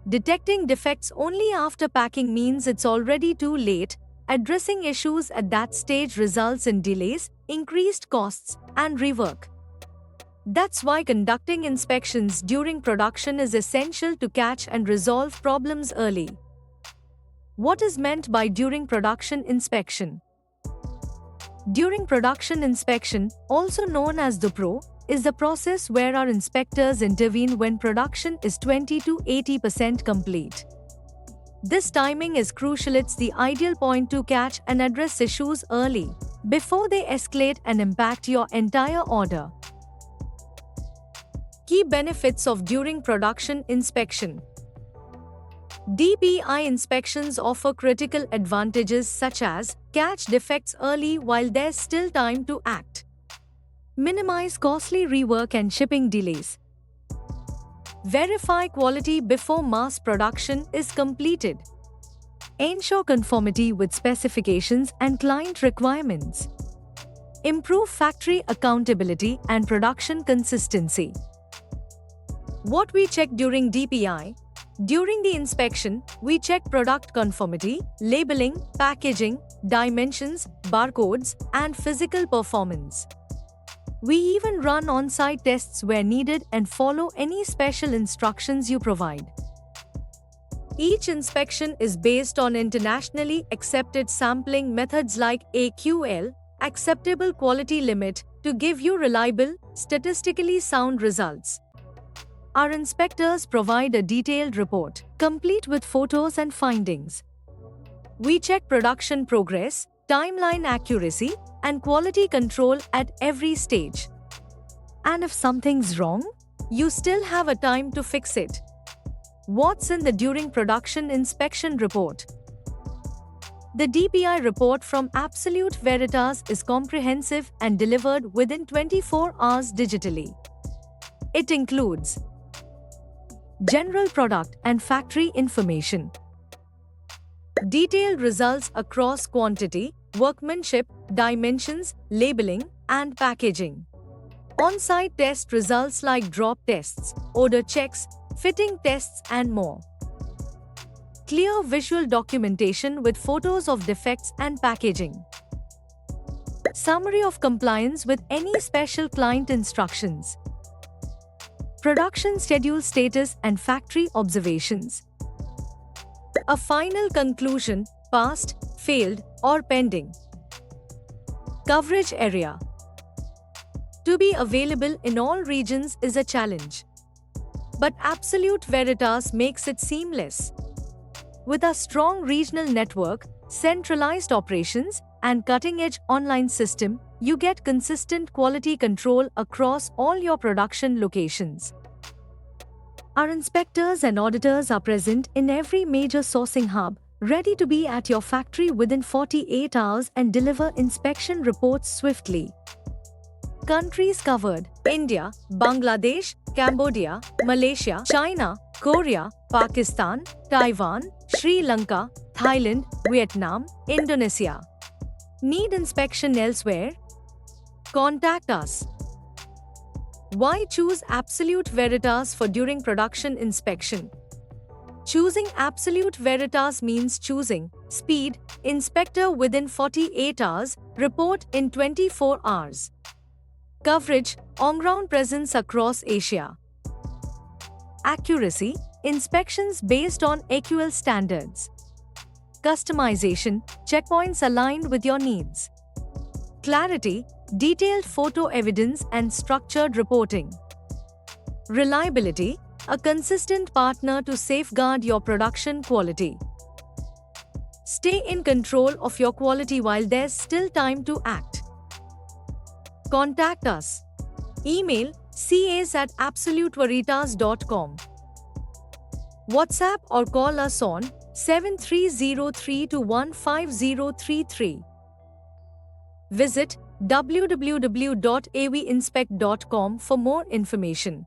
Detecting defects only after packing means it's already too late. Addressing issues at that stage results in delays, increased costs, and rework. That's why conducting inspections during production is essential to catch and resolve problems early. What is meant by during production inspection? During production inspection, also known as DUPRO, is the process where our inspectors intervene when production is 20 to 80% complete. This timing is crucial. It's the ideal point to catch and address issues early, before they escalate and impact your entire order. Key benefits of during production inspection. DPI inspections offer critical advantages such as catch defects early while there's still time to act, minimize costly rework and shipping delays, verify quality before mass production is completed, ensure conformity with specifications and client requirements, improve factory accountability and production consistency. What we check during DPI? During the inspection, we check product conformity, labeling, packaging, dimensions, barcodes, and physical performance. We even run on-site tests where needed and follow any special instructions you provide. Each inspection is based on internationally accepted sampling methods like AQL, Acceptable Quality Limit, to give you reliable, statistically sound results. Our inspectors provide a detailed report, complete with photos and findings. We check production progress, timeline accuracy, and quality control at every stage. And if something's wrong, you still have a time to fix it. What's in the during production inspection report? The DPI report from Absolute Veritas is comprehensive and delivered within 24 hours digitally. It includes general product and factory information, detailed results across quantity, workmanship, dimensions, labeling, and packaging, on-site test results like drop tests, odor checks, fitting tests, and more, clear visual documentation with photos of defects and packaging, summary of compliance with any special client instructions, production schedule status and factory observations, a final conclusion, passed, failed, or pending. Coverage area. To be available in all regions is a challenge, but Absolute Veritas makes it seamless. With a strong regional network, centralized operations, and cutting-edge online system, you get consistent quality control across all your production locations. Our inspectors and auditors are present in every major sourcing hub, ready to be at your factory within 48 hours and deliver inspection reports swiftly. Countries covered: India, Bangladesh, Cambodia, Malaysia, China, Korea, Pakistan, Taiwan, Sri Lanka, Thailand, Vietnam, Indonesia. Need inspection elsewhere? Contact us. Why choose Absolute Veritas for during production inspection? Choosing Absolute Veritas means choosing speed, inspector within 48 hours, report in 24 hours. Coverage, on-ground presence across Asia. Accuracy, inspections based on AQL standards. Customization, checkpoints aligned with your needs. Clarity, detailed photo evidence and structured reporting. Reliability, a consistent partner to safeguard your production quality. Stay in control of your quality while there's still time to act. Contact us. Email cas@absoluteveritas.com. WhatsApp or call us on 7303215033. Visit www.avinspect.com for more information.